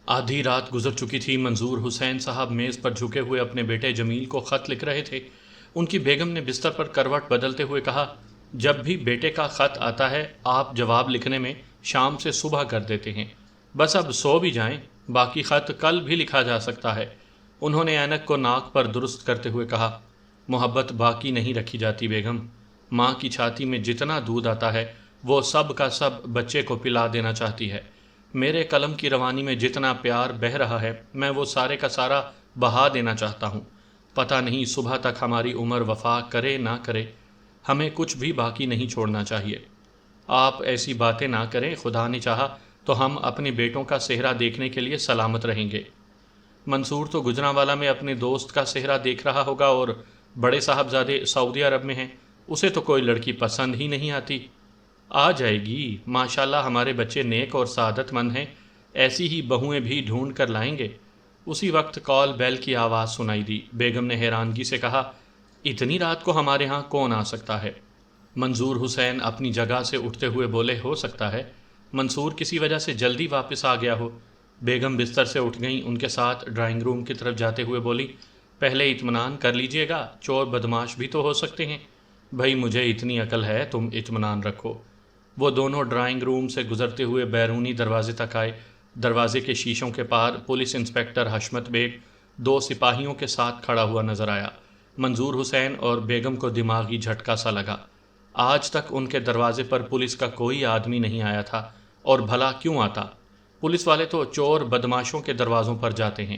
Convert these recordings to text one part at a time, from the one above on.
آدھی رات گزر چکی تھی۔ منظور حسین صاحب میز پر جھکے ہوئے اپنے بیٹے جمیل کو خط لکھ رہے تھے۔ ان کی بیگم نے بستر پر کروٹ بدلتے ہوئے کہا، جب بھی بیٹے کا خط آتا ہے آپ جواب لکھنے میں شام سے صبح کر دیتے ہیں، بس اب سو بھی جائیں، باقی خط کل بھی لکھا جا سکتا ہے۔ انہوں نے اینک کو ناک پر درست کرتے ہوئے کہا، محبت باقی نہیں رکھی جاتی بیگم، ماں کی چھاتی میں جتنا دودھ آتا ہے وہ سب کا سب بچے کو پلا دینا چاہتی ہے۔ میرے قلم کی روانی میں جتنا پیار بہہ رہا ہے میں وہ سارے کا سارا بہا دینا چاہتا ہوں۔ پتہ نہیں صبح تک ہماری عمر وفا کرے نہ کرے، ہمیں کچھ بھی باقی نہیں چھوڑنا چاہیے۔ آپ ایسی باتیں نہ کریں، خدا نے چاہا تو ہم اپنے بیٹوں کا صحرا دیکھنے کے لیے سلامت رہیں گے۔ منصور تو گجرانوالہ میں اپنے دوست کا صحرا دیکھ رہا ہوگا اور بڑے صاحبزادے سعودی عرب میں ہیں، اسے تو کوئی لڑکی پسند ہی نہیں آتی۔ آ جائے گی، ماشاءاللہ ہمارے بچے نیک اور سعادت مند ہیں، ایسی ہی بہویں بھی ڈھونڈ کر لائیں گے۔ اسی وقت کال بیل کی آواز سنائی دی۔ بیگم نے حیرانگی سے کہا، اتنی رات کو ہمارے ہاں کون آ سکتا ہے؟ منظور حسین اپنی جگہ سے اٹھتے ہوئے بولے، ہو سکتا ہے منصور کسی وجہ سے جلدی واپس آ گیا ہو۔ بیگم بستر سے اٹھ گئیں، ان کے ساتھ ڈرائنگ روم کی طرف جاتے ہوئے بولی، پہلے اطمینان کر لیجئے گا، چور بدماش بھی تو ہو سکتے ہیں۔ بھائی مجھے اتنی عقل ہے، تم اطمینان رکھو۔ وہ دونوں ڈرائنگ روم سے گزرتے ہوئے بیرونی دروازے تک آئے۔ دروازے کے شیشوں کے پار پولیس انسپکٹر حشمت بیگ 2 سپاہیوں کے ساتھ کھڑا ہوا نظر آیا۔ منظور حسین اور بیگم کو دماغی جھٹکا سا لگا۔ آج تک ان کے دروازے پر پولیس کا کوئی آدمی نہیں آیا تھا، اور بھلا کیوں آتا؟ پولیس والے تو چور بدماشوں کے دروازوں پر جاتے ہیں۔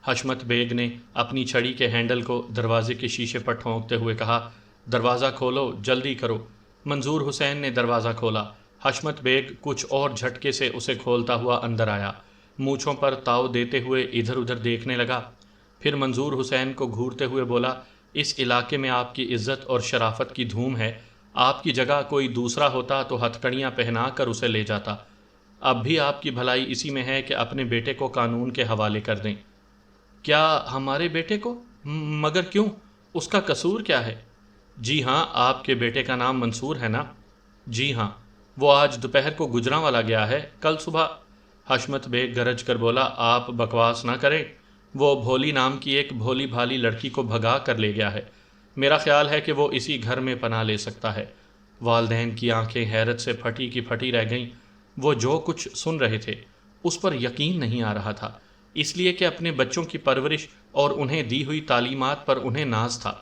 حشمت بیگ نے اپنی چھڑی کے ہینڈل کو دروازے کے شیشے پر ٹھونکتے ہوئے کہا، دروازہ کھولو، جلدی کرو۔ منظور حسین نے دروازہ کھولا۔ حشمت بیگ کچھ اور جھٹکے سے اسے کھولتا ہوا اندر آیا، مونچھوں پر تاؤ دیتے ہوئے ادھر ادھر دیکھنے لگا۔ پھر منظور حسین کو گھورتے ہوئے بولا، اس علاقے میں آپ کی عزت اور شرافت کی دھوم ہے، آپ کی جگہ کوئی دوسرا ہوتا تو ہتھکڑیاں پہنا کر اسے لے جاتا۔ اب بھی آپ کی بھلائی اسی میں ہے کہ اپنے بیٹے کو قانون کے حوالے کر دیں۔ کیا ہمارے بیٹے کو؟ مگر کیوں؟ اس کا قصور کیا ہے؟ جی ہاں، آپ کے بیٹے کا نام منصور ہے نا؟ جی ہاں، وہ آج دوپہر کو گجرانوالہ گیا ہے، کل صبح۔ حشمت بیگ گرج کر بولا، آپ بکواس نہ کریں، وہ بھولی نام کی ایک بھولی بھالی لڑکی کو بھگا کر لے گیا ہے۔ میرا خیال ہے کہ وہ اسی گھر میں پناہ لے سکتا ہے۔ والدین کی آنکھیں حیرت سے پھٹی کی پھٹی رہ گئیں۔ وہ جو کچھ سن رہے تھے اس پر یقین نہیں آ رہا تھا، اس لیے کہ اپنے بچوں کی پرورش اور انہیں دی ہوئی تعلیمات پر انہیں ناز تھا۔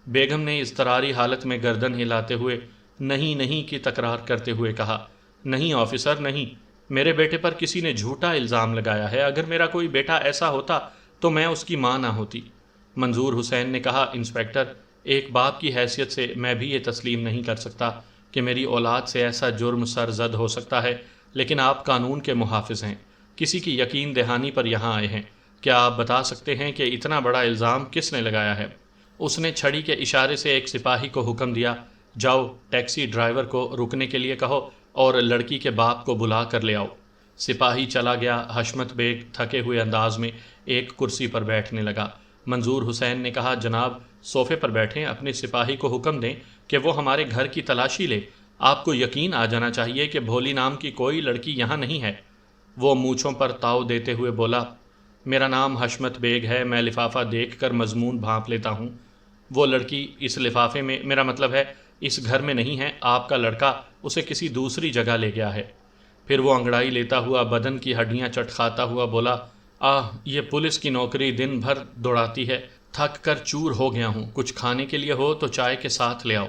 بیگم نے اضطراری حالت میں گردن ہلاتے ہوئے نہیں نہیں کی تکرار کرتے ہوئے کہا، نہیں آفیسر نہیں، میرے بیٹے پر کسی نے جھوٹا الزام لگایا ہے، اگر میرا کوئی بیٹا ایسا ہوتا تو میں اس کی ماں نہ ہوتی۔ منظور حسین نے کہا، انسپکٹر، ایک باپ کی حیثیت سے میں بھی یہ تسلیم نہیں کر سکتا کہ میری اولاد سے ایسا جرم سرزد ہو سکتا ہے، لیکن آپ قانون کے محافظ ہیں، کسی کی یقین دہانی پر یہاں آئے ہیں، کیا آپ بتا سکتے ہیں کہ اتنا بڑا الزام کس نے لگایا ہے؟ اس نے چھڑی کے اشارے سے ایک سپاہی کو حکم دیا، جاؤ ٹیکسی ڈرائیور کو رکنے کے لیے کہو اور لڑکی کے باپ کو بلا کر لے آؤ۔ سپاہی چلا گیا۔ حشمت بیگ تھکے ہوئے انداز میں ایک کرسی پر بیٹھنے لگا۔ منظور حسین نے کہا، جناب صوفے پر بیٹھیں، اپنے سپاہی کو حکم دیں کہ وہ ہمارے گھر کی تلاشی لے، آپ کو یقین آ جانا چاہیے کہ بھولی نام کی کوئی لڑکی یہاں نہیں ہے۔ وہ مونچھوں پر تاؤ دیتے ہوئے بولا، میرا نام حشمت بیگ ہے، میں لفافہ دیکھ کر مضمون بھانپ لیتا ہوں۔ وہ لڑکی اس لفافے میں، میرا مطلب ہے اس گھر میں نہیں ہے، آپ کا لڑکا اسے کسی دوسری جگہ لے گیا ہے۔ پھر وہ انگڑائی لیتا ہوا بدن کی ہڈیاں چٹکھاتا ہوا بولا، یہ پولیس کی نوکری دن بھر دوڑاتی ہے، تھک کر چور ہو گیا ہوں، کچھ کھانے کے لیے ہو تو چائے کے ساتھ لے آؤ۔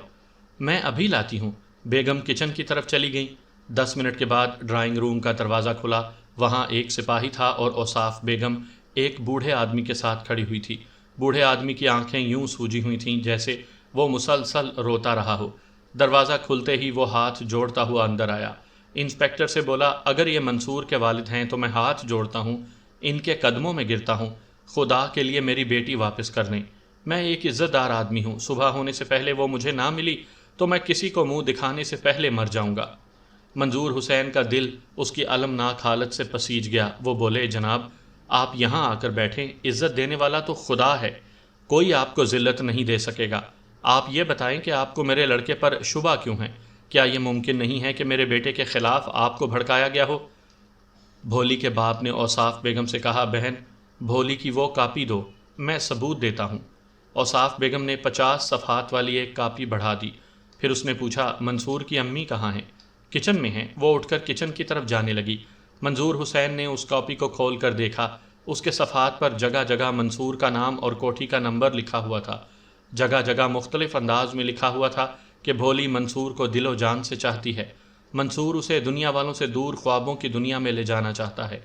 میں ابھی لاتی ہوں۔ بیگم کچن کی طرف چلی گئیں۔ 10 منٹ کے بعد ڈرائنگ روم کا دروازہ کھلا، وہاں ایک سپاہی تھا اور اوصاف بیگم ایک بوڑھے آدمی کے ساتھ کھڑی ہوئی تھی۔ بوڑھے آدمی کی آنکھیں یوں سوجی ہوئی تھیں جیسے وہ مسلسل روتا رہا ہو۔ دروازہ کھلتے ہی وہ ہاتھ جوڑتا ہوا اندر آیا۔ انسپکٹر سے بولا، اگر یہ منصور کے والد ہیں تو میں ہاتھ جوڑتا ہوں، ان کے قدموں میں گرتا ہوں، خدا کے لیے میری بیٹی واپس کر دیں۔ میں ایک عزت دار آدمی ہوں، صبح ہونے سے پہلے وہ مجھے نہ ملی تو میں کسی کو منہ دکھانے سے پہلے مر جاؤں گا۔ منظور حسین کا دل اس کی المناک حالت سے پسیج گیا۔ وہ بولے، جناب آپ یہاں آ کر بیٹھیں، عزت دینے والا تو خدا ہے، کوئی آپ کو ذلت نہیں دے سکے گا۔ آپ یہ بتائیں کہ آپ کو میرے لڑکے پر شبہ کیوں ہے؟ کیا یہ ممکن نہیں ہے کہ میرے بیٹے کے خلاف آپ کو بھڑکایا گیا ہو؟ بھولی کے باپ نے اوصاف بیگم سے کہا، بہن بھولی کی وہ کاپی دو، میں ثبوت دیتا ہوں۔ اوصاف بیگم نے 50 صفحات والی ایک کاپی بڑھا دی۔ پھر اس نے پوچھا، منصور کی امی کہاں ہیں؟ کچن میں ہیں۔ وہ اٹھ کر کچن کی طرف جانے لگی۔ منظور حسین نے اس کاپی کو کھول کر دیکھا۔ اس کے صفحات پر جگہ جگہ منصور کا نام اور کوٹھی کا نمبر لکھا ہوا تھا۔ جگہ جگہ مختلف انداز میں لکھا ہوا تھا کہ بھولی منصور کو دل و جان سے چاہتی ہے، منصور اسے دنیا والوں سے دور خوابوں کی دنیا میں لے جانا چاہتا ہے۔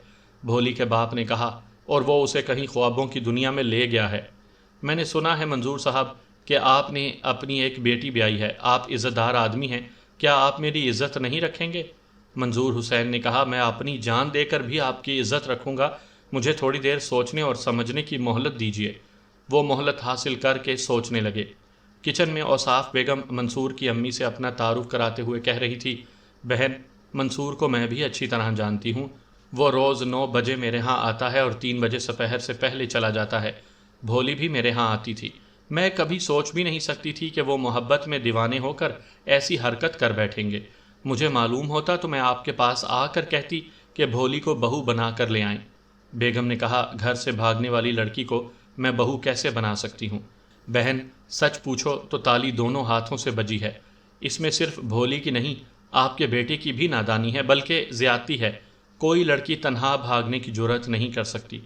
بھولی کے باپ نے کہا، اور وہ اسے کہیں خوابوں کی دنیا میں لے گیا ہے؟ میں نے سنا ہے منظور صاحب کہ آپ نے اپنی ایک بیٹی بیائی ہے، آپ عزت دار آدمی ہیں، کیا آپ میری عزت نہیں رکھیں گے؟ منظور حسین نے کہا، میں اپنی جان دے کر بھی آپ کی عزت رکھوں گا، مجھے تھوڑی دیر سوچنے اور سمجھنے کی مہلت دیجیے۔ وہ مہلت حاصل کر کے سوچنے لگے۔ کچن میں اوصاف بیگم منصور کی امی سے اپنا تعارف کراتے ہوئے کہہ رہی تھی، بہن منصور کو میں بھی اچھی طرح جانتی ہوں، وہ روز 9 بجے میرے ہاں آتا ہے اور 3 بجے سپہر سے پہلے چلا جاتا ہے۔ بھولی بھی میرے ہاں آتی تھی، میں کبھی سوچ بھی نہیں سکتی تھی کہ وہ محبت میں دیوانے ہو کر ایسی حرکت کر بیٹھیں گے۔ مجھے معلوم ہوتا تو میں آپ کے پاس آ کر کہتی کہ بھولی کو بہو بنا کر لے آئیں۔ بیگم نے کہا، گھر سے بھاگنے والی لڑکی کو میں بہو کیسے بنا سکتی ہوں؟ بہن سچ پوچھو تو تالی دونوں ہاتھوں سے بجی ہے، اس میں صرف بھولی کی نہیں، آپ کے بیٹے کی بھی نادانی ہے، بلکہ زیادتی ہے۔ کوئی لڑکی تنہا بھاگنے کی جرأت نہیں کر سکتی،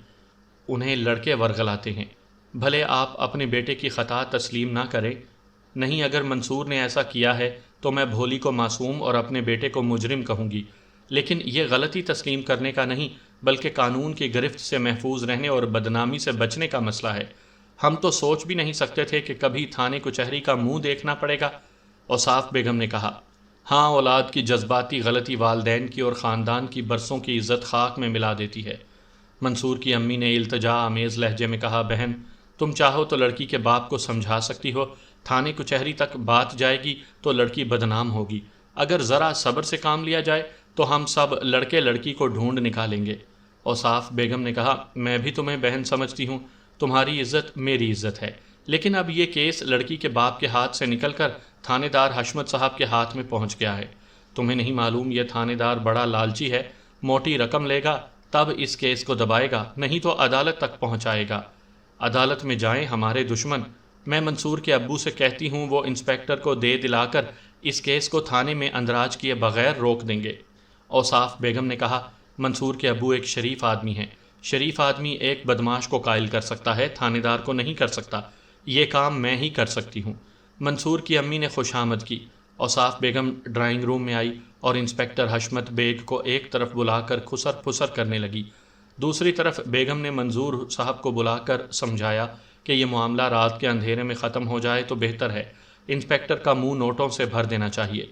انہیں لڑکے ورغلاتے ہیں۔ بھلے آپ اپنے بیٹے کی خطا تسلیم نہ کریں، نہیں اگر منصور نے ایسا کیا ہے تو میں بھولی کو معصوم اور اپنے بیٹے کو مجرم کہوں گی، لیکن یہ غلطی تسلیم کرنے کا نہیں بلکہ قانون کی گرفت سے محفوظ رہنے اور بدنامی سے بچنے کا مسئلہ ہے۔ ہم تو سوچ بھی نہیں سکتے تھے کہ کبھی تھانے کچہری کا منہ دیکھنا پڑے گا۔ اوصاف بیگم نے کہا، ہاں اولاد کی جذباتی غلطی والدین کی اور خاندان کی برسوں کی عزت خاک میں ملا دیتی ہے۔ منصور کی امی نے التجا آمیز لہجے میں کہا، بہن تم چاہو تو لڑکی کے باپ کو سمجھا سکتی ہو، تھانے کچہری تک بات جائے گی تو لڑکی بدنام ہوگی، اگر ذرا صبر سے کام لیا جائے تو ہم سب لڑکے لڑکی کو ڈھونڈ نکالیں گے۔ اوصاف بیگم نے کہا، میں بھی تمہیں بہن سمجھتی ہوں، تمہاری عزت میری عزت ہے، لیکن اب یہ کیس لڑکی کے باپ کے ہاتھ سے نکل کر تھانے دار حشمت صاحب کے ہاتھ میں پہنچ گیا ہے۔ تمہیں نہیں معلوم یہ تھانے دار بڑا لالچی ہے، موٹی رقم لے گا تب اس کیس کو دبائے گا، نہیں تو عدالت تک پہنچائے گا۔ عدالت میں جائیں ہمارے دشمن، میں منصور کے ابو سے کہتی ہوں وہ انسپیکٹر کو دے دلا کر اس کیس کو تھانے میں اندراج کیے بغیر روک دیں گے۔ اوصاف بیگم نے کہا، منصور کے ابو ایک شریف آدمی ہیں، شریف آدمی ایک بدماش کو قائل کر سکتا ہے، تھانے دار کو نہیں کر سکتا، یہ کام میں ہی کر سکتی ہوں۔ منصور کی امی نے خوش آمد کی۔ اوصاف بیگم ڈرائنگ روم میں آئی اور انسپیکٹر حشمت بیگ کو ایک طرف بلا کر خسر پھسر کرنے لگی، دوسری طرف بیگم نے منظور صاحب کو بلا کر سمجھایا کہ یہ معاملہ رات کے اندھیرے میں ختم ہو جائے تو بہتر ہے، انسپیکٹر کا منہ نوٹوں سے بھر دینا چاہیے۔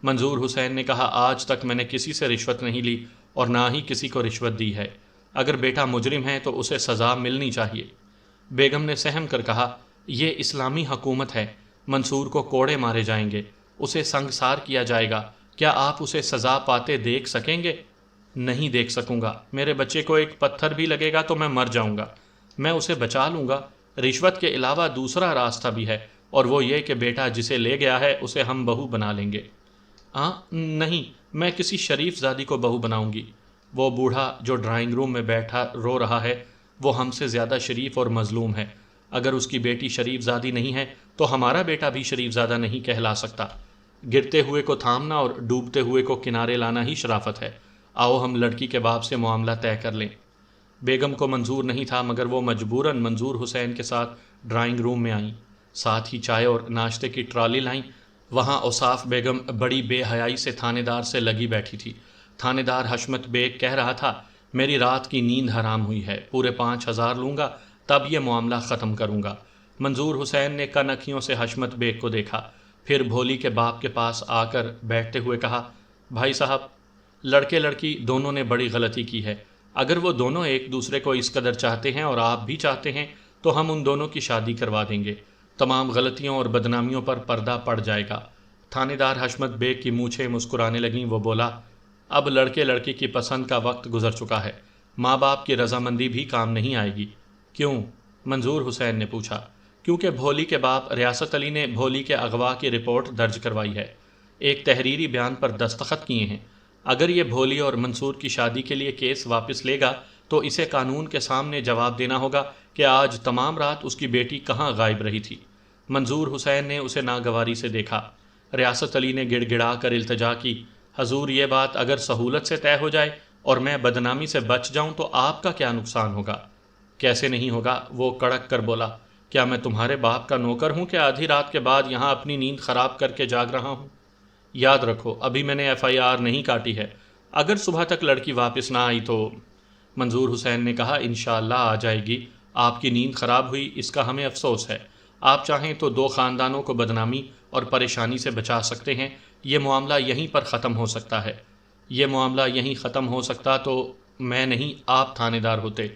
منظور حسین نے کہا، آج تک میں نے کسی سے رشوت نہیں لی اور نہ ہی کسی کو رشوت دی ہے، اگر بیٹا مجرم ہے تو اسے سزا ملنی چاہیے۔ بیگم نے سہم کر کہا، یہ اسلامی حکومت ہے، منصور کو کوڑے مارے جائیں گے، اسے سنگسار کیا جائے گا، کیا آپ اسے سزا پاتے دیکھ سکیں گے؟ نہیں دیکھ سکوں گا، میرے بچے کو ایک پتھر بھی لگے گا تو میں مر جاؤں گا، میں اسے بچا لوں گا۔ رشوت کے علاوہ دوسرا راستہ بھی ہے، اور وہ یہ کہ بیٹا جسے لے گیا ہے اسے ہم بہو بنا لیں گے۔ نہیں، میں کسی شریف زادی کو بہو بناؤں گی۔ وہ بوڑھا جو ڈرائنگ روم میں بیٹھا رو رہا ہے وہ ہم سے زیادہ شریف اور مظلوم ہے، اگر اس کی بیٹی شریف زادی نہیں ہے تو ہمارا بیٹا بھی شریف زادہ نہیں کہلا سکتا۔ گرتے ہوئے کو تھامنا اور ڈوبتے ہوئے کو کنارے لانا ہی شرافت ہے۔ آؤ ہم لڑکی کے باپ سے معاملہ طے کر لیں۔ بیگم کو منظور نہیں تھا مگر وہ مجبوراً منظور حسین کے ساتھ ڈرائنگ روم میں آئیں، ساتھ ہی چائے اور ناشتے کی ٹرالی لائیں۔ وہاں اوصاف بیگم بڑی بے حیائی سے تھانے دار سے لگی بیٹھی تھی۔ تھانے دار حشمت بیگ کہہ رہا تھا، میری رات کی نیند حرام ہوئی ہے، پورے 5000 لوں گا تب یہ معاملہ ختم کروں گا۔ منظور حسین نے کن اکھیوں سے حشمت بیگ کو دیکھا، پھر بھولی کے باپ کے پاس آ کر بیٹھتے ہوئے کہا، بھائی صاحب، لڑکے لڑکی دونوں نے بڑی غلطی کی ہے، اگر وہ دونوں ایک دوسرے کو اس قدر چاہتے ہیں اور آپ بھی چاہتے ہیں تو ہم ان دونوں کی شادی کروا دیں گے، تمام غلطیوں اور بدنامیوں پر پردہ پڑ جائے گا۔ تھانے دار حشمت بیگ کی مونچھیں مسکرانے لگیں، وہ بولا، اب لڑکے لڑکی کی پسند کا وقت گزر چکا ہے، ماں باپ کی رضامندی بھی کام نہیں آئے گی۔ کیوں؟ منظور حسین نے پوچھا۔ کیونکہ بھولی کے باپ ریاست علی نے بھولی کے اغوا کی رپورٹ درج کروائی ہے، ایک تحریری بیان پر دستخط کیے ہیں، اگر یہ بھولی اور منصور کی شادی کے لیے کیس واپس لے گا تو اسے قانون کے سامنے جواب دینا ہوگا کہ آج تمام رات اس کی بیٹی کہاں غائب رہی تھی۔ منظور حسین نے اسے ناگواری سے دیکھا۔ ریاست علی نے گڑ گڑا کر التجا کی، حضور یہ بات اگر سہولت سے طے ہو جائے اور میں بدنامی سے بچ جاؤں تو آپ کا کیا نقصان ہوگا؟ کیسے نہیں ہوگا؟ وہ کڑک کر بولا، کیا میں تمہارے باپ کا نوکر ہوں کہ آدھی رات کے بعد یہاں اپنی نیند خراب کر کے جاگ رہا ہوں؟ یاد رکھو ابھی میں نے FIR نہیں کاٹی ہے، اگر صبح تک لڑکی واپس نہ آئی تو… منظور حسین نے کہا، انشاءاللہ آ جائے گی۔ آپ کی نیند خراب ہوئی اس کا ہمیں افسوس ہے، آپ چاہیں تو 2 خاندانوں کو بدنامی اور پریشانی سے بچا سکتے ہیں، یہ معاملہ یہیں پر ختم ہو سکتا ہے۔ یہ معاملہ یہیں ختم ہو سکتا تو میں نہیں آپ تھانے دار ہوتے،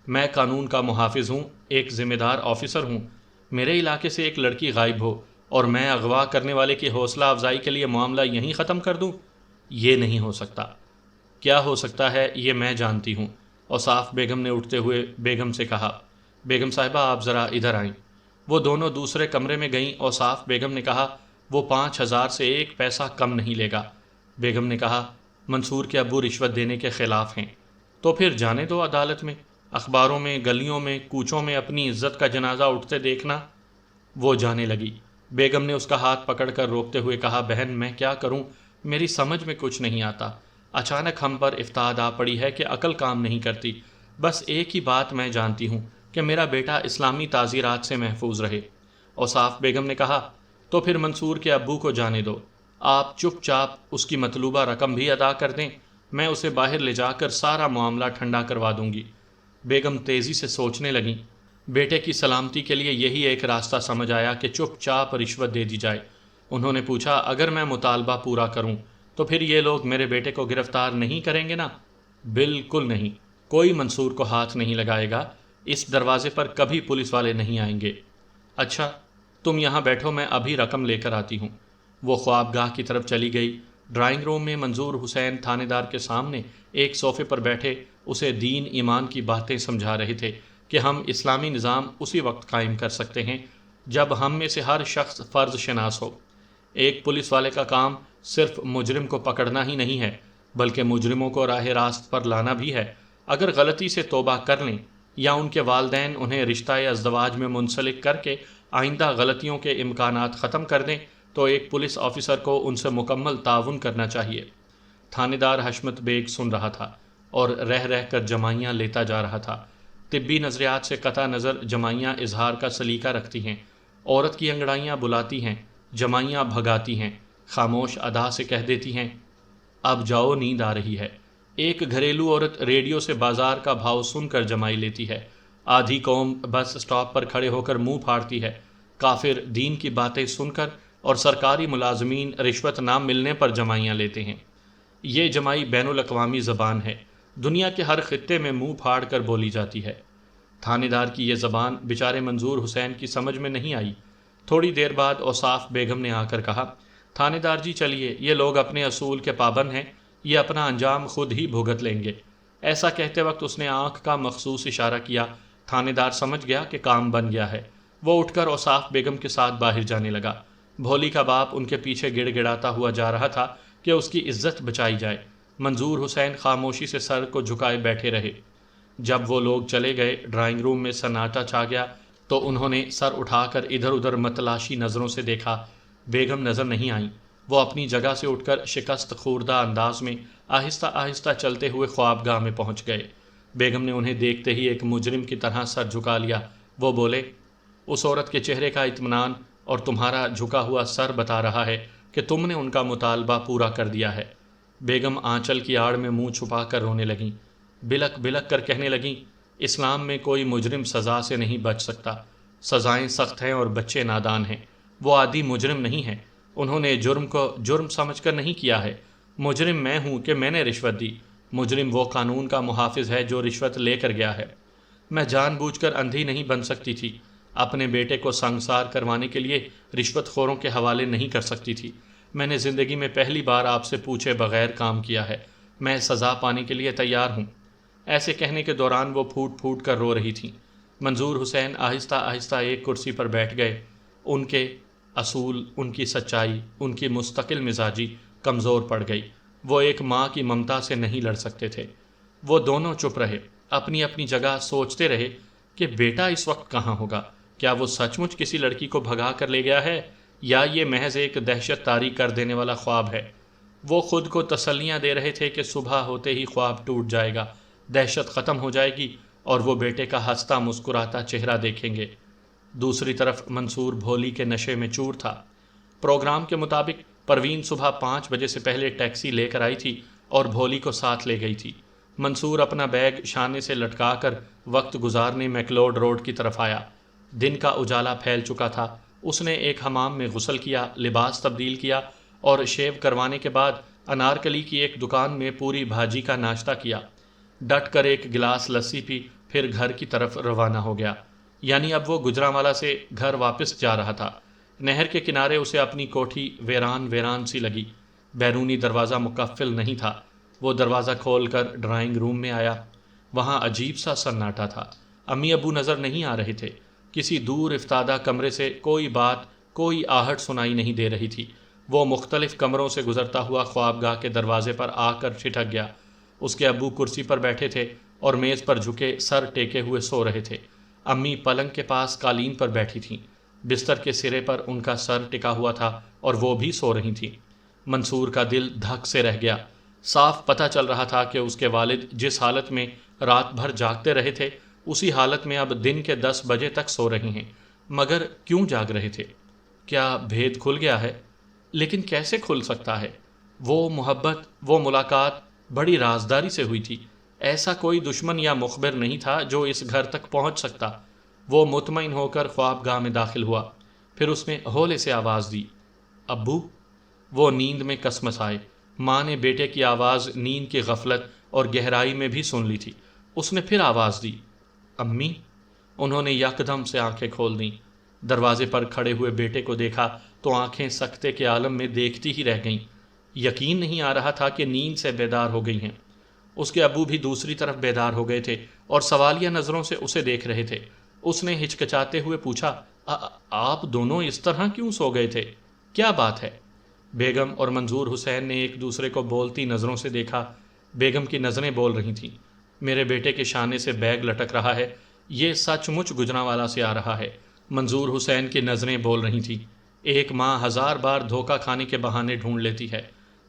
میں قانون کا محافظ ہوں، ایک ذمہ دار آفیسر ہوں۔ میرے علاقے سے ایک لڑکی غائب ہو اور میں اغوا کرنے والے کی حوصلہ افزائی کے لیے معاملہ یہیں ختم کر دوں؟ یہ نہیں ہو سکتا۔ کیا ہو سکتا ہے یہ میں جانتی ہوں۔ اوصاف بیگم نے اٹھتے ہوئے بیگم سے کہا، بیگم صاحبہ آپ ذرا ادھر آئیں۔ وہ دونوں دوسرے کمرے میں گئیں۔ اوصاف بیگم نے کہا، وہ 5,000 سے 1 پیسہ کم نہیں لے گا۔ بیگم نے کہا، منصور کے ابو رشوت دینے کے خلاف ہیں، تو پھر جانے دو عدالت میں، اخباروں میں، گلیوں میں، کوچوں میں اپنی عزت کا جنازہ اٹھتے دیکھنا۔ وہ جانے لگی۔ بیگم نے اس کا ہاتھ پکڑ کر روکتے ہوئے کہا، بہن میں کیا کروں، میری سمجھ میں کچھ نہیں آتا۔ اچانک ہم پر افتاد آ پڑی ہے کہ عقل کام نہیں کرتی۔ بس ایک ہی بات میں جانتی ہوں کہ میرا بیٹا اسلامی تعزیرات سے محفوظ رہے۔ اوصاف بیگم نے کہا، تو پھر منصور کے ابو کو جانے دو، آپ چپ چاپ اس کی مطلوبہ رقم بھی ادا کر دیں، میں اسے باہر لے جا کر سارا معاملہ ٹھنڈا کروا دوں گی۔ بیگم تیزی سے سوچنے لگیں۔ بیٹے کی سلامتی کے لیے یہی ایک راستہ سمجھ آیا کہ چپ چاپ رشوت دے دی جائے۔ انہوں نے پوچھا، اگر میں مطالبہ پورا کروں تو پھر یہ لوگ میرے بیٹے کو گرفتار نہیں کریں گے نا؟ بالکل نہیں، کوئی منصور کو ہاتھ نہیں لگائے گا، اس دروازے پر کبھی پولیس والے نہیں آئیں گے۔ اچھا تم یہاں بیٹھو، میں ابھی رقم لے کر آتی ہوں۔ وہ خوابگاہ کی طرف چلی گئی۔ ڈرائنگ روم میں منظور حسین تھانے دار کے سامنے ایک صوفے پر بیٹھے اسے دین ایمان کی باتیں سمجھا رہے تھے کہ ہم اسلامی نظام اسی وقت قائم کر سکتے ہیں جب ہم میں سے ہر شخص فرض شناس ہو۔ ایک پولیس والے کا کام صرف مجرم کو پکڑنا ہی نہیں ہے بلکہ مجرموں کو راہ راست پر لانا بھی ہے۔ اگر غلطی سے توبہ کر لیں یا ان کے والدین انہیں رشتہ ازدواج میں منسلک کر کے آئندہ غلطیوں کے امکانات ختم کر دیں تو ایک پولیس آفیسر کو ان سے مکمل تعاون کرنا چاہیے۔ تھانے دار حشمت بیگ سن رہا تھا اور رہ رہ کر جمائیاں لیتا جا رہا تھا۔ طبی نظریات سے قطع نظر جمائیاں اظہار کا سلیقہ رکھتی ہیں۔ عورت کی انگڑائیاں بلاتی ہیں، جمائیاں بھگاتی ہیں، خاموش ادا سے کہہ دیتی ہیں، اب جاؤ نیند آ رہی ہے۔ ایک گھریلو عورت ریڈیو سے بازار کا بھاؤ سن کر جمائی لیتی ہے۔ آدھی قوم بس اسٹاپ پر کھڑے ہو کر منہ پھاڑتی ہے۔ کافر دین کی باتیں سن کر اور سرکاری ملازمین رشوت نہ ملنے پر جمائیاں لیتے ہیں۔ یہ جمائی بین الاقوامی زبان ہے، دنیا کے ہر خطے میں منہ پھاڑ کر بولی جاتی ہے۔ تھانے دار کی یہ زبان بیچارے منظور حسین کی سمجھ میں نہیں آئی۔ تھوڑی دیر بعد اوصاف بیگم نے آ کر کہا، تھانے دار جی چلیے، یہ لوگ اپنے اصول کے پابند ہیں، یہ اپنا انجام خود ہی بھگت لیں گے۔ ایسا کہتے وقت اس نے آنکھ کا مخصوص اشارہ کیا۔ تھانے دار سمجھ گیا کہ کام بن گیا ہے۔ وہ اٹھ کر اوصاف بیگم کے ساتھ باہر جانے لگا۔ بھولی کا باپ ان کے پیچھے گڑ گڑاتا ہوا جا رہا تھا کہ اس کی عزت بچائی جائے۔ منظور حسین خاموشی سے سر کو جھکائے بیٹھے رہے۔ جب وہ لوگ چلے گئے، ڈرائنگ روم میں سناٹا چھا گیا تو انہوں نے سر اٹھا کر ادھر ادھر متلاشی نظروں سے دیکھا۔ بیگم نظر نہیں آئیں۔ وہ اپنی جگہ سے اٹھ کر شکست خوردہ انداز میں آہستہ آہستہ چلتے ہوئے خوابگاہ میں پہنچ گئے۔ بیگم نے انہیں دیکھتے ہی ایک مجرم کی طرح سر جھکا لیا۔ وہ بولے، اس عورت کے چہرے کا اطمینان اور تمہارا جھکا ہوا سر بتا رہا ہے کہ تم نے ان کا مطالبہ پورا کر دیا ہے۔ بیگم آنچل کی آڑ میں منہ چھپا کر رونے لگیں۔ بلک بلک کر کہنے لگیں، اسلام میں کوئی مجرم سزا سے نہیں بچ سکتا، سزائیں سخت ہیں اور بچے نادان ہیں۔ وہ عادی مجرم نہیں ہیں، انہوں نے جرم کو جرم سمجھ کر نہیں کیا ہے۔ مجرم میں ہوں کہ میں نے رشوت دی، مجرم وہ قانون کا محافظ ہے جو رشوت لے کر گیا ہے۔ میں جان بوجھ کر اندھی نہیں بن سکتی تھی، اپنے بیٹے کو سنگسار کروانے کے لیے رشوت خوروں کے حوالے نہیں کر سکتی تھی۔ میں نے زندگی میں پہلی بار آپ سے پوچھے بغیر کام کیا ہے، میں سزا پانے کے لیے تیار ہوں۔ ایسے کہنے کے دوران وہ پھوٹ پھوٹ کر رو رہی تھیں۔ منظور حسین آہستہ آہستہ ایک کرسی پر بیٹھ گئے۔ ان کے اصول، ان کی سچائی، ان کی مستقل مزاجی کمزور پڑ گئی۔ وہ ایک ماں کی ممتا سے نہیں لڑ سکتے تھے۔ وہ دونوں چپ رہے، اپنی اپنی جگہ سوچتے رہے کہ بیٹا اس وقت کہاں ہوگا، کیا وہ سچ مچ کسی لڑکی کو بھگا کر لے گیا ہے یا یہ محض ایک دہشت طاری کر دینے والا خواب ہے؟ وہ خود کو تسلیاں دے رہے تھے کہ صبح ہوتے ہی خواب ٹوٹ جائے گا، دہشت ختم ہو جائے گی اور وہ بیٹے کا ہنستا مسکراتا چہرہ دیکھیں گے۔ دوسری طرف منصور بھولی کے نشے میں چور تھا۔ پروگرام کے مطابق پروین صبح 5 بجے سے پہلے ٹیکسی لے کر آئی تھی اور بھولی کو ساتھ لے گئی تھی۔ منصور اپنا بیگ شانے سے لٹکا کر وقت گزارنے میکلوڈ روڈ کی طرف آیا۔ دن کا اجالا پھیل چکا تھا۔ اس نے ایک حمام میں غسل کیا، لباس تبدیل کیا اور شیو کروانے کے بعد انارکلی کی ایک دکان میں پوری بھاجی کا ناشتہ کیا۔ ڈٹ کر ایک گلاس لسی پی، پھر گھر کی طرف روانہ ہو گیا۔ یعنی اب وہ گجرانوالہ سے گھر واپس جا رہا تھا۔ نہر کے کنارے اسے اپنی کوٹھی ویران ویران سی لگی۔ بیرونی دروازہ مقفل نہیں تھا۔ وہ دروازہ کھول کر ڈرائنگ روم میں آیا۔ وہاں عجیب سا سناٹا تھا۔ امی ابو نظر نہیں آ رہے تھے۔ کسی دور افتادہ کمرے سے کوئی بات، کوئی آہٹ سنائی نہیں دے رہی تھی۔ وہ مختلف کمروں سے گزرتا ہوا خوابگاہ کے دروازے پر آ کر ٹھٹک گیا۔ اس کے ابو کرسی پر بیٹھے تھے اور میز پر جھکے سر ٹیکے ہوئے سو رہے تھے۔ امی پلنگ کے پاس قالین پر بیٹھی تھیں۔ بستر کے سرے پر ان کا سر ٹکا ہوا تھا اور وہ بھی سو رہی تھیں۔ منصور کا دل دھک سے رہ گیا۔ صاف پتہ چل رہا تھا کہ اس کے والد جس حالت میں رات بھر جاگتے رہے تھے، اسی حالت میں اب دن کے 10 بجے تک سو رہے ہیں۔ مگر کیوں جاگ رہے تھے؟ کیا بھید کھل گیا ہے؟ لیکن کیسے کھل سکتا ہے؟ وہ محبت، وہ ملاقات بڑی رازداری سے ہوئی تھی۔ ایسا کوئی دشمن یا مخبر نہیں تھا جو اس گھر تک پہنچ سکتا۔ وہ مطمئن ہو کر خوابگاہ میں داخل ہوا۔ پھر اس نے ہولے سے آواز دی، ابو! وہ نیند میں کسمسائے۔ ماں نے بیٹے کی آواز نیند کی غفلت اور گہرائی میں بھی سن لی تھی۔ اس نے پھر آواز دی، امی! انہوں نے یکدم سے آنکھیں کھول دیں۔ دروازے پر کھڑے ہوئے بیٹے کو دیکھا تو آنکھیں سکتے کے عالم میں دیکھتی ہی رہ گئیں۔ یقین نہیں آ رہا تھا کہ نیند سے بیدار ہو گئی ہیں۔ اس کے ابو بھی دوسری طرف بیدار ہو گئے تھے اور سوالیہ نظروں سے اسے دیکھ رہے تھے۔ اس نے ہچکچاتے ہوئے پوچھا، آپ دونوں اس طرح کیوں سو گئے تھے؟ کیا بات ہے؟ بیگم اور منظور حسین نے ایک دوسرے کو بولتی نظروں سے دیکھا۔ بیگم کی نظریں بول رہی تھیں، میرے بیٹے کے شانے سے بیگ لٹک رہا ہے، یہ سچ مچ گجرانوالہ سے آ رہا ہے۔ منظور حسین کی نظریں بول رہی تھیں، ایک ماں 1000 بار دھوکہ کھانے کے بہانے ڈھونڈ لیتی ہے،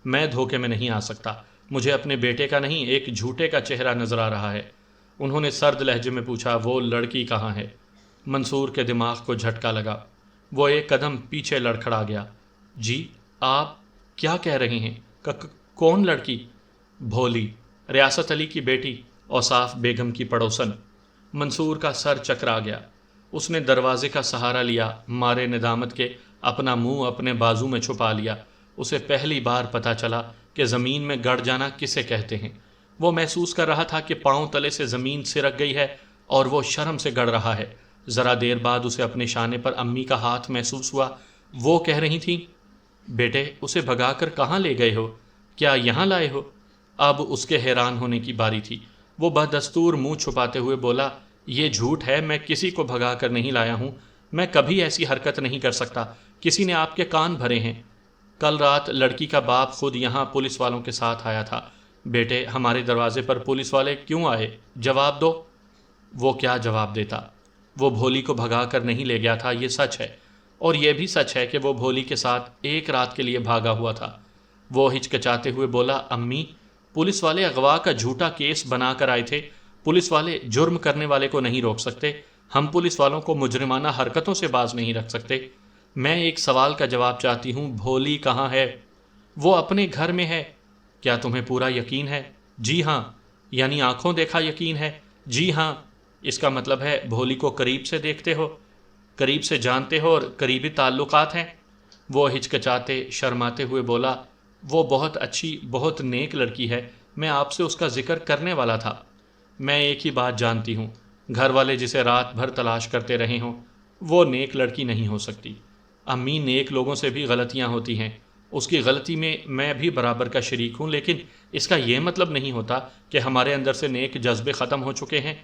میں دھوکے میں نہیں آ سکتا، مجھے اپنے بیٹے کا نہیں ایک جھوٹے کا چہرہ نظر آ رہا ہے۔ انہوں نے سرد لہجے میں پوچھا، وہ لڑکی کہاں ہے؟ منصور کے دماغ کو جھٹکا لگا۔ وہ ایک قدم پیچھے لڑکھڑا گیا۔ جی آپ کیا کہہ رہے ہیں؟ کون لڑکی؟ بھولی، ریاست علی کی بیٹی، اوصاف بیگم کی پڑوسن۔ منصور کا سر چکرا گیا۔ اس نے دروازے کا سہارا لیا، مارے ندامت کے اپنا منہ اپنے بازو میں چھپا لیا۔ اسے پہلی بار پتہ چلا کہ زمین میں گڑ جانا کسے کہتے ہیں۔ وہ محسوس کر رہا تھا کہ پاؤں تلے سے زمین سرک گئی ہے اور وہ شرم سے گڑ رہا ہے۔ ذرا دیر بعد اسے اپنے شانے پر امی کا ہاتھ محسوس ہوا۔ وہ کہہ رہی تھیں، بیٹے اسے بھگا کر کہاں لے گئے ہو؟ کیا یہاں لائے ہو؟ اب اس کے حیران ہونے کی باری تھی۔ وہ بدستور منہ چھپاتے ہوئے بولا، یہ جھوٹ ہے، میں کسی کو بھگا کر نہیں لایا ہوں، میں کبھی ایسی حرکت نہیں کر سکتا، کسی نے آپ کے کان بھرے ہیں۔ کل رات لڑکی کا باپ خود یہاں پولیس والوں کے ساتھ آیا تھا۔ بیٹے ہمارے دروازے پر پولیس والے کیوں آئے؟ جواب دو۔ وہ کیا جواب دیتا؟ وہ بھولی کو بھگا کر نہیں لے گیا تھا، یہ سچ ہے، اور یہ بھی سچ ہے کہ وہ بھولی کے ساتھ ایک رات کے لیے بھاگا ہوا تھا۔ وہ ہچکچاتے ہوئے بولا، امی پولیس والے اغوا کا جھوٹا کیس بنا کر آئے تھے، پولیس والے جرم کرنے والے کو نہیں روک سکتے، ہم پولیس والوں کو مجرمانہ حرکتوں سے باز نہیں رکھ سکتے۔ میں ایک سوال کا جواب چاہتی ہوں، بھولی کہاں ہے؟ وہ اپنے گھر میں ہے۔ کیا تمہیں پورا یقین ہے؟ جی ہاں۔ یعنی آنکھوں دیکھا یقین ہے؟ جی ہاں۔ اس کا مطلب ہے بھولی کو قریب سے دیکھتے ہو، قریب سے جانتے ہو اور قریبی تعلقات ہیں؟ وہ ہچکچاتے شرماتے ہوئے بولا، وہ بہت اچھی بہت نیک لڑکی ہے، میں آپ سے اس کا ذکر کرنے والا تھا۔ میں ایک ہی بات جانتی ہوں، گھر والے جسے رات بھر تلاش کرتے رہے ہوں وہ نیک لڑکی نہیں ہو سکتی۔ امی نیک لوگوں سے بھی غلطیاں ہوتی ہیں، اس کی غلطی میں میں بھی برابر کا شریک ہوں، لیکن اس کا یہ مطلب نہیں ہوتا کہ ہمارے اندر سے نیک جذبے ختم ہو چکے ہیں۔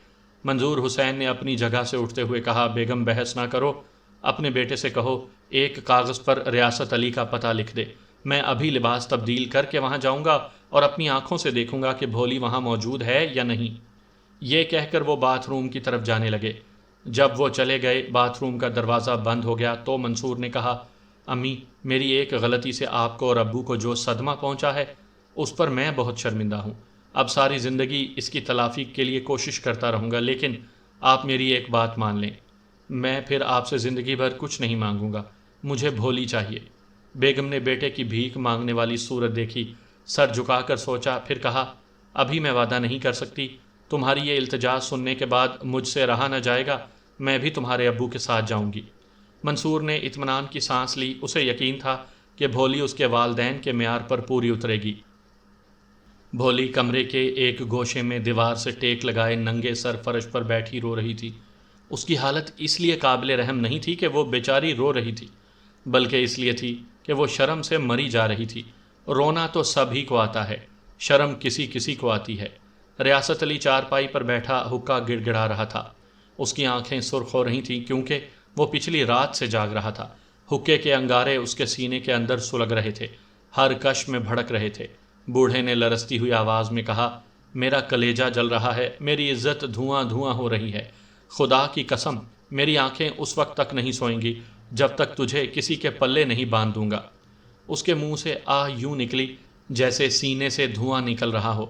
منظور حسین نے اپنی جگہ سے اٹھتے ہوئے کہا، بیگم بحث نہ کرو، اپنے بیٹے سے کہو ایک کاغذ پر ریاست علی کا پتہ لکھ دے، میں ابھی لباس تبدیل کر کے وہاں جاؤں گا اور اپنی آنکھوں سے دیکھوں گا کہ بھولی وہاں موجود ہے یا نہیں۔ یہ کہہ کر وہ باتھ روم کی طرف جانے لگے۔ جب وہ چلے گئے، باتھ روم کا دروازہ بند ہو گیا تو منصور نے کہا، امی، میری ایک غلطی سے آپ کو اور ابو کو جو صدمہ پہنچا ہے اس پر میں بہت شرمندہ ہوں۔ اب ساری زندگی اس کی تلافی کے لیے کوشش کرتا رہوں گا، لیکن آپ میری ایک بات مان لیں، میں پھر آپ سے زندگی بھر کچھ نہیں مانگوں گا، مجھے بھولی چاہیے۔ بیگم نے بیٹے کی بھیک مانگنے والی صورت دیکھی، سر جھکا کر سوچا، پھر کہا، ابھی میں وعدہ نہیں کر سکتی، تمہاری یہ التجا سننے کے بعد مجھ سے رہا نہ جائے گا، میں بھی تمہارے ابو کے ساتھ جاؤں گی۔ منصور نے اطمینان کی سانس لی، اسے یقین تھا کہ بھولی اس کے والدین کے معیار پر پوری اترے گی۔ بھولی کمرے کے ایک گوشے میں دیوار سے ٹیک لگائے ننگے سر فرش پر بیٹھی رو رہی تھی۔ اس کی حالت اس لیے قابل رحم نہیں تھی کہ وہ بیچاری رو رہی تھی، بلکہ اس لیے تھی کہ وہ شرم سے مری جا رہی تھی۔ رونا تو سبھی کو آتا ہے، شرم کسی کسی کو آتی ہے۔ ریاست علی چارپائی پر بیٹھا حقہ گڑ گڑا رہا تھا۔ اس کی آنکھیں سرخ ہو رہی تھیں کیونکہ وہ پچھلی رات سے جاگ رہا تھا۔ حقے کے انگارے اس کے سینے کے اندر سلگ رہے تھے، ہر کش میں بھڑک رہے تھے۔ بوڑھے نے لرزتی ہوئی آواز میں کہا، میرا کلیجہ جل رہا ہے، میری عزت دھواں دھواں ہو رہی ہے۔ خدا کی قسم میری آنکھیں اس وقت تک نہیں سوئیں گی جب تک تجھے کسی کے پلے نہیں باندھ دوں گا۔ اس کے منہ سے آہ یوں نکلی جیسے سینے سے دھواں نکل رہا ہو۔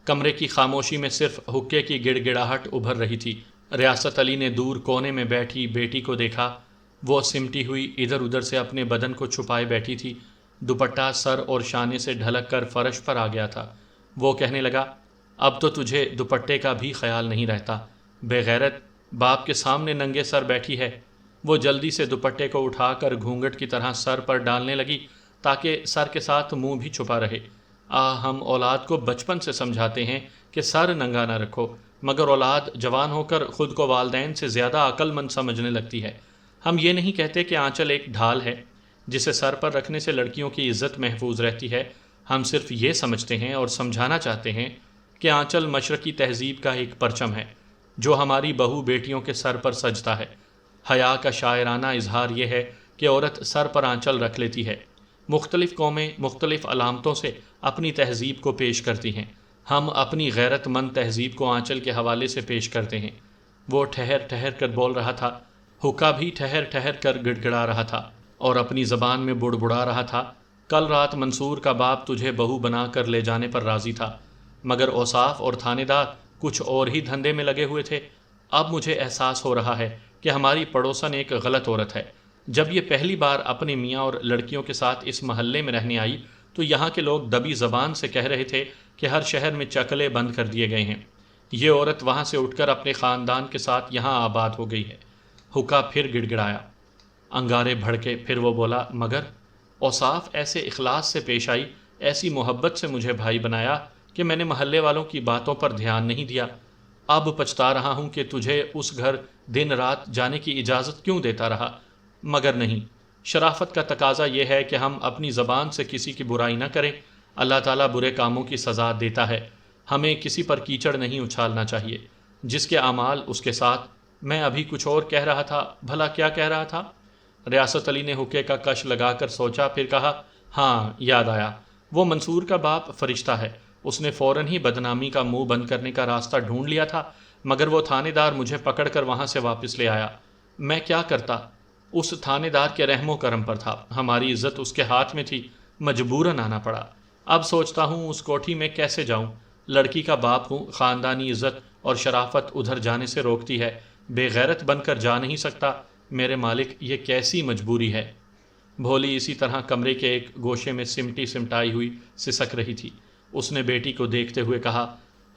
کمرے کی خاموشی میں صرف حقے کی گڑ گڑاہٹ ابھر رہی تھی۔ ریاست علی نے دور کونے میں بیٹھی بیٹی کو دیکھا، وہ سمٹی ہوئی ادھر ادھر سے اپنے بدن کو چھپائے بیٹھی تھی۔ دوپٹہ سر اور شانے سے ڈھلک کر فرش پر آ گیا تھا۔ وہ کہنے لگا، اب تو تجھے دوپٹے کا بھی خیال نہیں رہتا، بے غیرت، باپ کے سامنے ننگے سر بیٹھی ہے۔ وہ جلدی سے دوپٹے کو اٹھا کر گھونگھٹ کی طرح سر پر ڈالنے لگی تاکہ سر کے ساتھ منہ بھی چھپا رہے۔ ہم اولاد کو بچپن سے سمجھاتے ہیں کہ سر ننگا نہ رکھو، مگر اولاد جوان ہو کر خود کو والدین سے زیادہ عقل مند سمجھنے لگتی ہے۔ ہم یہ نہیں کہتے کہ آنچل ایک ڈھال ہے جسے سر پر رکھنے سے لڑکیوں کی عزت محفوظ رہتی ہے، ہم صرف یہ سمجھتے ہیں اور سمجھانا چاہتے ہیں کہ آنچل مشرقی تہذیب کا ایک پرچم ہے جو ہماری بہو بیٹیوں کے سر پر سجتا ہے۔ حیا کا شاعرانہ اظہار یہ ہے کہ عورت سر پر آنچل رکھ لیتی ہے۔ مختلف قومیں مختلف علامتوں سے اپنی تہذیب کو پیش کرتی ہیں، ہم اپنی غیرت مند تہذیب کو آنچل کے حوالے سے پیش کرتے ہیں۔ وہ ٹھہر ٹھہر کر بول رہا تھا، حقہ بھی ٹھہر ٹھہر کر گڑ گڑا رہا تھا اور اپنی زبان میں بڑبڑا رہا تھا، کل رات منصور کا باپ تجھے بہو بنا کر لے جانے پر راضی تھا، مگر اوصاف اور تھانے دار کچھ اور ہی دھندے میں لگے ہوئے تھے۔ اب مجھے احساس ہو رہا ہے کہ ہماری پڑوسن ایک غلط عورت ہے۔ جب یہ پہلی بار اپنے میاں اور لڑکیوں کے ساتھ اس محلے میں رہنے آئی تو یہاں کے لوگ دبی زبان سے کہہ رہے تھے کہ ہر شہر میں چکلے بند کر دیے گئے ہیں۔ یہ عورت وہاں سے اٹھ کر اپنے خاندان کے ساتھ یہاں آباد ہو گئی ہے۔ حقہ پھر گڑ گڑایا، انگارے بھڑکے، پھر وہ بولا، مگر اوصاف ایسے اخلاص سے پیش آئی، ایسی محبت سے مجھے بھائی بنایا کہ میں نے محلے والوں کی باتوں پر دھیان نہیں دیا۔ اب پچھتا رہا ہوں کہ تجھے اس گھر دن رات جانے کی اجازت کیوں دیتا رہا، مگر نہیں، شرافت کا تقاضا یہ ہے کہ ہم اپنی زبان سے کسی کی برائی نہ کریں۔ اللہ تعالیٰ برے کاموں کی سزا دیتا ہے، ہمیں کسی پر کیچڑ نہیں اچھالنا چاہیے۔ جس کے اعمال اس کے ساتھ۔ میں ابھی کچھ اور کہہ رہا تھا، بھلا کیا کہہ رہا تھا؟ ریاست علی نے حقے کا کش لگا کر سوچا، پھر کہا، ہاں یاد آیا، وہ منصور کا باپ فرشتہ ہے، اس نے فوراً ہی بدنامی کا منہ بند کرنے کا راستہ ڈھونڈ لیا تھا، مگر وہ تھانے دار مجھے پکڑ کر وہاں سے واپس لے آیا۔ میں کیا کرتا؟ اس تھانے دار کے رحم و کرم پر تھا، ہماری عزت اس کے ہاتھ میں تھی، مجبوراً آنا پڑا۔ اب سوچتا ہوں اس کوٹھی میں کیسے جاؤں، لڑکی کا باپ ہوں، خاندانی عزت اور شرافت ادھر جانے سے روکتی ہے، بے غیرت بن کر جا نہیں سکتا، میرے مالک یہ کیسی مجبوری ہے۔ بھولی اسی طرح کمرے کے ایک گوشے میں سمٹی سمٹائی ہوئی سسک رہی تھی۔ اس نے بیٹی کو دیکھتے ہوئے کہا،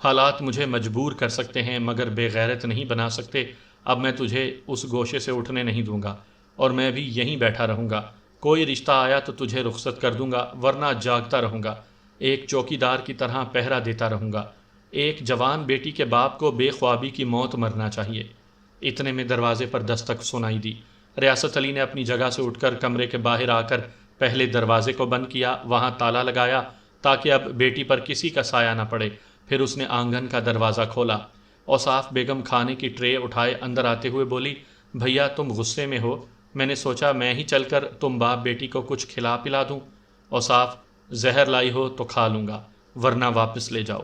حالات مجھے مجبور کر سکتے ہیں مگر بے غیرت نہیں بنا سکتے۔ اب میں تجھے اس گوشے سے اٹھنے نہیں دوں گا اور میں بھی یہیں بیٹھا رہوں گا۔ کوئی رشتہ آیا تو تجھے رخصت کر دوں گا، ورنہ جاگتا رہوں گا، ایک چوکی دار کی طرح پہرا دیتا رہوں گا۔ ایک جوان بیٹی کے باپ کو بے خوابی کی موت مرنا چاہیے۔ اتنے میں دروازے پر دستک سنائی دی۔ ریاست علی نے اپنی جگہ سے اٹھ کر کمرے کے باہر آ کر پہلے دروازے کو بند کیا، وہاں تالا لگایا تاکہ اب بیٹی پر کسی کا سایہ نہ پڑے، پھر اس نے آنگن کا دروازہ کھولا۔ اوصاف بیگم کھانے کی ٹرے اٹھائے اندر آتے ہوئے بولی، بھیا تم غصے میں ہو، میں نے سوچا میں ہی چل کر تم باپ بیٹی کو کچھ کھلا پلا دوں۔ اوصاف، زہر لائی ہو تو کھا لوں گا، ورنہ واپس لے جاؤ۔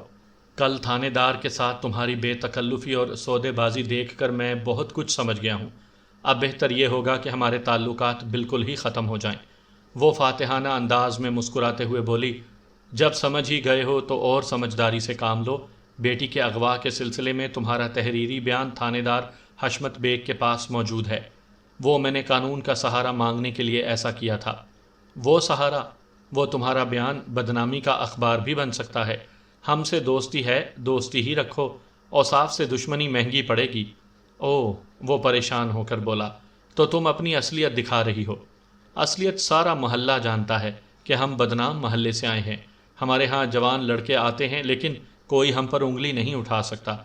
کل تھانے دار کے ساتھ تمہاری بے تکلفی اور سودے بازی دیکھ کر میں بہت کچھ سمجھ گیا ہوں۔ اب بہتر یہ ہوگا کہ ہمارے تعلقات بالکل ہی ختم ہو جائیں۔ وہ فاتحانہ انداز میں مسکراتے ہوئے بولی، جب سمجھ ہی گئے ہو تو اور سمجھداری سے کام لو۔ بیٹی کے اغوا کے سلسلے میں تمہارا تحریری بیان تھانے دار حشمت بیگ کے پاس موجود ہے۔ وہ میں نے قانون کا سہارا مانگنے کے لیے ایسا کیا تھا۔ وہ سہارا؟ وہ تمہارا بیان بدنامی کا اخبار بھی بن سکتا ہے۔ ہم سے دوستی ہے، دوستی ہی رکھو، اوصاف سے دشمنی مہنگی پڑے گی۔ او، وہ پریشان ہو کر بولا، تو تم اپنی اصلیت دکھا رہی ہو۔ اصلیت سارا محلہ جانتا ہے کہ ہم بدنام محلے سے آئے ہیں۔ ہمارے ہاں جوان لڑکے آتے ہیں لیکن کوئی ہم پر انگلی نہیں اٹھا سکتا۔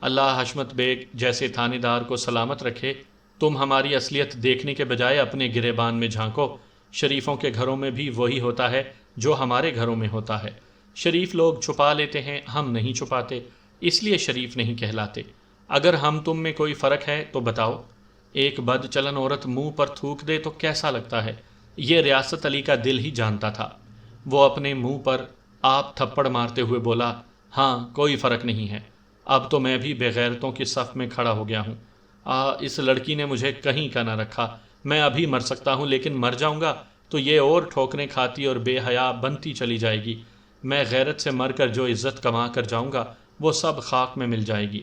اللہ حشمت بیگ جیسے تھانے دار کو سلامت رکھے۔ تم ہماری اصلیت دیکھنے کے بجائے اپنے گریبان میں جھانکو۔ شریفوں کے گھروں میں بھی وہی ہوتا ہے جو ہمارے گھروں میں ہوتا ہے۔ شریف لوگ چھپا لیتے ہیں، ہم نہیں چھپاتے، اس لیے شریف نہیں کہلاتے۔ اگر ہم تم میں کوئی فرق ہے تو بتاؤ۔ ایک بد چلن عورت منہ پر تھوک دے تو کیسا لگتا ہے، یہ ریاست علی کا دل ہی جانتا تھا۔ وہ اپنے منہ پر آپ تھپڑ مارتے ہوئے بولا، ہاں کوئی فرق نہیں ہے۔ اب تو میں بھی بے غیرتوں کی صف میں کھڑا ہو گیا ہوں۔ اس لڑکی نے مجھے کہیں کا نہ رکھا۔ میں ابھی مر سکتا ہوں لیکن مر جاؤں گا تو یہ اور ٹھوکریں کھاتی اور بے حیا بنتی چلی جائے گی۔ میں غیرت سے مر کر جو عزت کما کر جاؤں گا وہ سب خاک میں مل جائے گی۔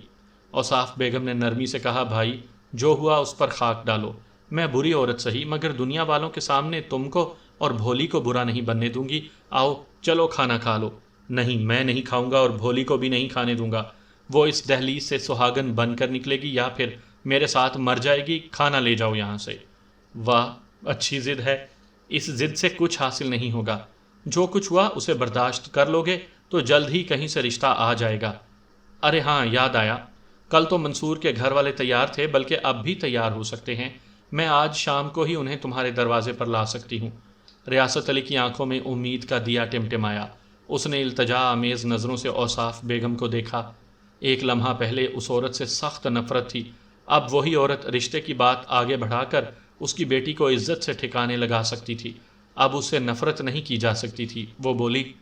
اوصاف بیگم نے نرمی سے کہا، بھائی جو ہوا اس پر خاک ڈالو۔ میں بری عورت سہی مگر دنیا والوں کے سامنے تم کو اور بھولی کو برا نہیں بننے دوں گی۔ آؤ چلو کھانا کھا لو۔ نہیں، میں نہیں کھاؤں گا اور بھولی کو بھی نہیں کھانے دوں گا۔ وہ اس دہلیز سے سہاگن بن کر نکلے گی یا پھر میرے ساتھ مر جائے گی۔ کھانا لے جاؤ یہاں سے۔ واہ، اچھی ضد ہے۔ اس ضد سے کچھ حاصل نہیں ہوگا۔ جو کچھ ہوا اسے برداشت کر لوگے تو جلد ہی کہیں سے رشتہ آ جائے گا۔ ارے ہاں، یاد آیا، کل تو منصور کے گھر والے تیار تھے، بلکہ اب بھی تیار ہو سکتے ہیں۔ میں آج شام کو ہی انہیں تمہارے دروازے پر لا سکتی ہوں۔ ریاست علی کی آنکھوں میں امید کا دیا ٹمٹمایا۔ اس نے التجا آمیز نظروں سے اوصاف بیگم کو دیکھا۔ ایک لمحہ پہلے اس عورت سے سخت نفرت تھی، اب وہی عورت رشتے کی بات آگے بڑھا کر اس کی بیٹی کو عزت سے ٹھکانے لگا سکتی تھی۔ اب اس سے نفرت نہیں کی جا سکتی تھی۔ وہ بولی،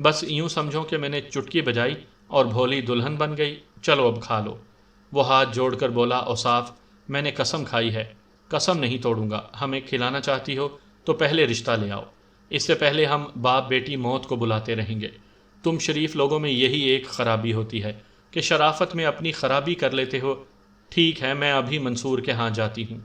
بس یوں سمجھو کہ میں نے چٹکی بجائی اور بھولی دلہن بن گئی۔ چلو اب کھا لو۔ وہ ہاتھ جوڑ کر بولا، اوصاف میں نے قسم کھائی ہے، قسم نہیں توڑوں گا۔ ہمیں کھلانا چاہتی ہو تو پہلے رشتہ لے آؤ، اس سے پہلے ہم باپ بیٹی موت کو بلاتے رہیں گے۔ تم شریف لوگوں میں یہی ایک خرابی ہوتی ہے کہ شرافت میں اپنی خرابی کر لیتے ہو۔ ٹھیک ہے، میں ابھی منصور کے ہاں جاتی ہوں۔